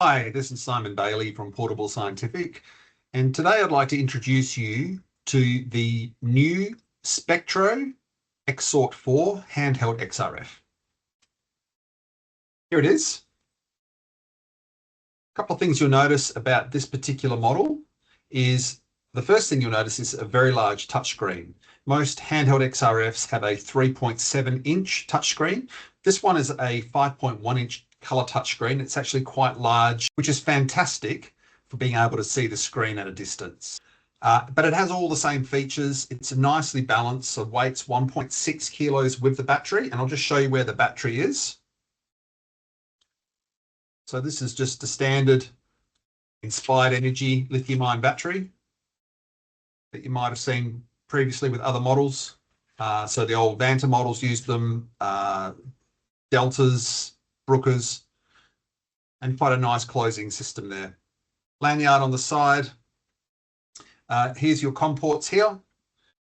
Hi, this is Simon Bailey from Portable Scientific, and today I'd like to introduce you to the new Spectro Xsort4 handheld XRF. Here it is. A couple of things you'll notice about this particular model is the first thing you'll notice is a very large touchscreen. Most handheld XRFs have a 3.7-inch touchscreen. This one is a 5.1-inch color touchscreen. It's actually quite large, which is fantastic for being able to see the screen at a distance. But it has all the same features. It's nicely balanced, so weight's 1.6 kilos with the battery, and I'll just show you where the battery is. So this is just a standard Inspired Energy lithium-ion battery that you might have seen previously with other models. So the old Vanta models used them, Deltas, Brookers, and quite a nice closing system there. Lanyard on the side. Here's your COM ports here.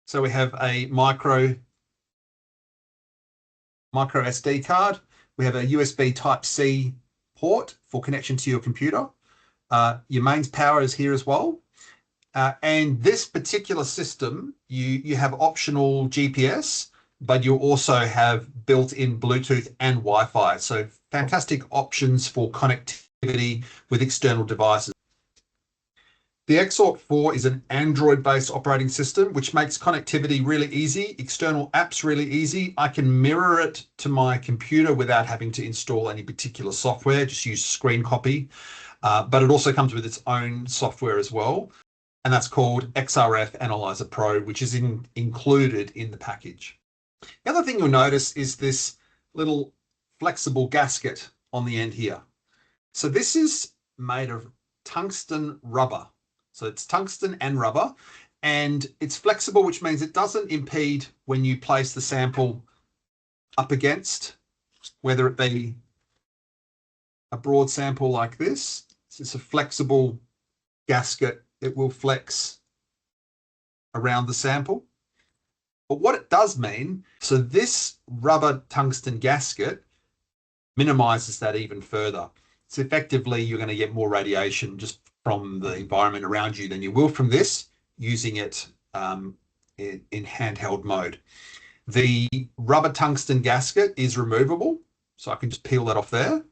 So we have a micro SD card. We have a USB Type-C port for connection to your computer. Your mains power is here as well. And this particular system, you have optional GPS, but you also have built-in Bluetooth and Wi-Fi. So fantastic options for connectivity with external devices. The Xsort4 is an Android-based operating system, which makes connectivity really easy, external apps really easy. I can mirror it to my computer without having to install any particular software, just use screen copy. But it also comes with its own software as well, and that's called XRF Analyzer Pro, which is included in the package. The other thing you'll notice is this little flexible gasket on the end here. So this is made of tungsten rubber. So it's tungsten and rubber, and it's flexible, which means it doesn't impede when you place the sample up against, whether it be a broad sample like this. It's a flexible gasket. It will flex around the sample. But what it does mean, so this rubber tungsten gasket minimizes that even further. So effectively, you're going to get more radiation just from the environment around you than you will from this, using it in handheld mode. The rubber tungsten gasket is removable, so I can just peel that off there,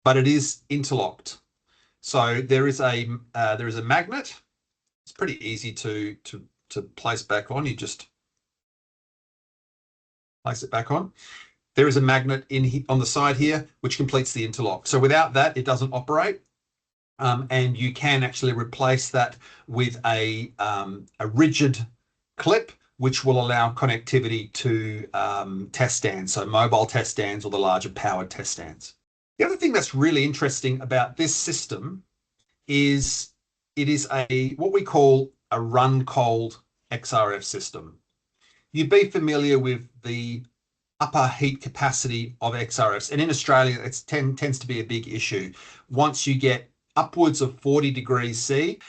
but it is interlocked. So there is a magnet. It's pretty easy to place back on. You just place it back on. There is a magnet on the side here, which completes the interlock. So without that, it doesn't operate. And you can actually replace that with a rigid clip, which will allow connectivity to test stands, so mobile test stands or the larger powered test stands. The other thing that's really interesting about this system is it is what we call a run cold XRF system. You'd be familiar with the upper heat capacity of XRFs, and in Australia it tends to be a big issue. Once you get upwards of 40 degrees C,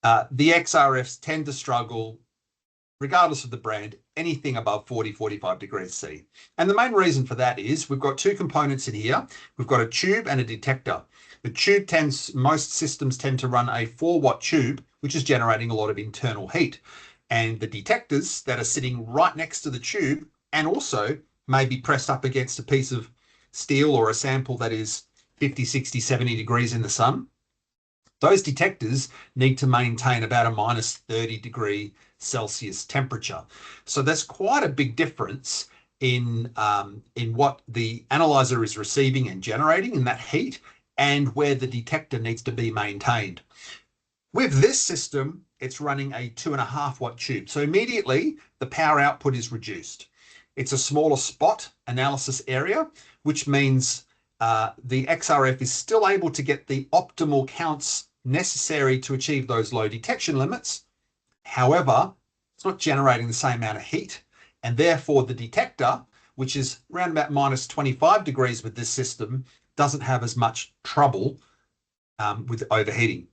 the XRFs tend to struggle, regardless of the brand, anything above 40, 45 degrees C. And the main reason for that is we've got two components in here. We've got a tube and a detector. The tube most systems tend to run a 4-watt tube, which is generating a lot of internal heat. And the detectors that are sitting right next to the tube and also may be pressed up against a piece of steel or a sample that is 50, 60, 70 degrees in the sun, those detectors need to maintain about a minus 30 degree Celsius temperature. So there's quite a big difference in what the analyzer is receiving and generating in that heat and where the detector needs to be maintained. With this system, it's running a 2.5-watt tube. So immediately the power output is reduced. It's a smaller spot analysis area, which means the XRF is still able to get the optimal counts necessary to achieve those low detection limits. However, it's not generating the same amount of heat, and therefore the detector, which is around about minus 25 degrees with this system, doesn't have as much trouble with overheating.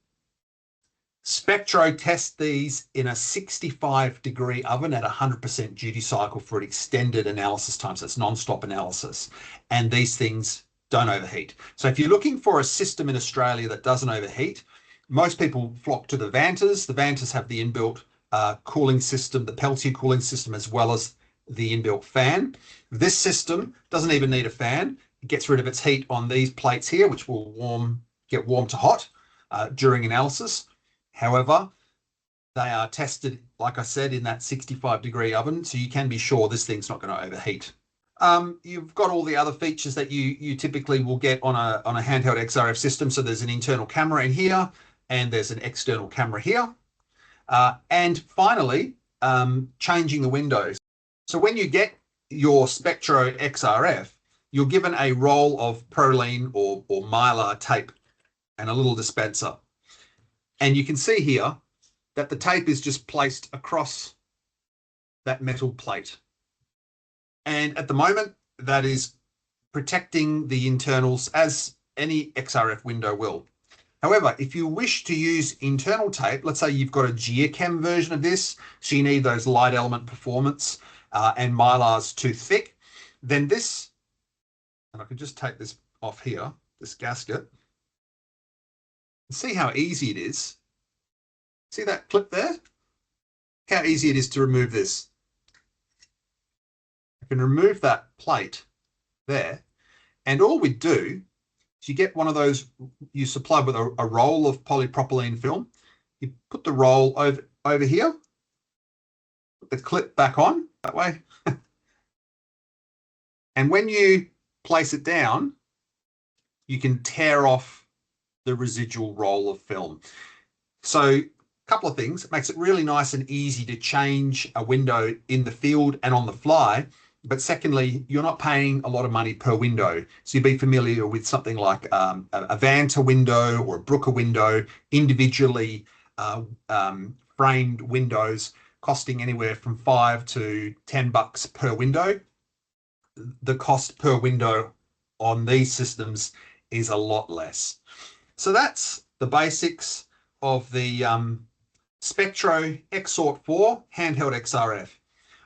Spectro tests these in a 65-degree oven at 100% duty cycle for an extended analysis time, so it's non-stop analysis. And these things don't overheat. So if you're looking for a system in Australia that doesn't overheat, most people flock to the Vantas. The Vantas have the inbuilt cooling system, the Peltier cooling system, as well as the inbuilt fan. This system doesn't even need a fan. It gets rid of its heat on these plates here, which will get warm to hot during analysis. However, they are tested, like I said, in that 65-degree oven, so you can be sure this thing's not going to overheat. You've got all the other features that you typically will get on a handheld XRF system. So there's an internal camera in here, and there's an external camera here. And finally, changing the windows. So when you get your Spectro XRF, you're given a roll of Prolene or Mylar tape and a little dispenser. And you can see here that the tape is just placed across that metal plate. And at the moment, that is protecting the internals as any XRF window will. However, if you wish to use internal tape, let's say you've got a Geochem version of this, so you need those light element performance and Mylar's too thick, then this, and I can just take this off here, this gasket, see how easy it is. See that clip there? Look how easy it is to remove this. I can remove that plate there, and all we do is you get one of those, you supply with a roll of polypropylene film. You put the roll over here, put the clip back on that way. And when you place it down, you can tear off the residual roll of film. So a couple of things. It makes it really nice and easy to change a window in the field and on the fly. But secondly, you're not paying a lot of money per window. So you'd be familiar with something like a Vanta window or a Brooker window, individually framed windows costing anywhere from $5 to $10 per window. The cost per window on these systems is a lot less. So that's the basics of the Spectro Xsort4 handheld XRF.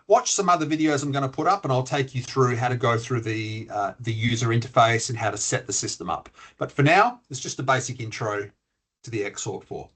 Watch some other videos I'm going to put up, and I'll take you through how to go through the user interface and how to set the system up. But for now, it's just a basic intro to the Xsort4.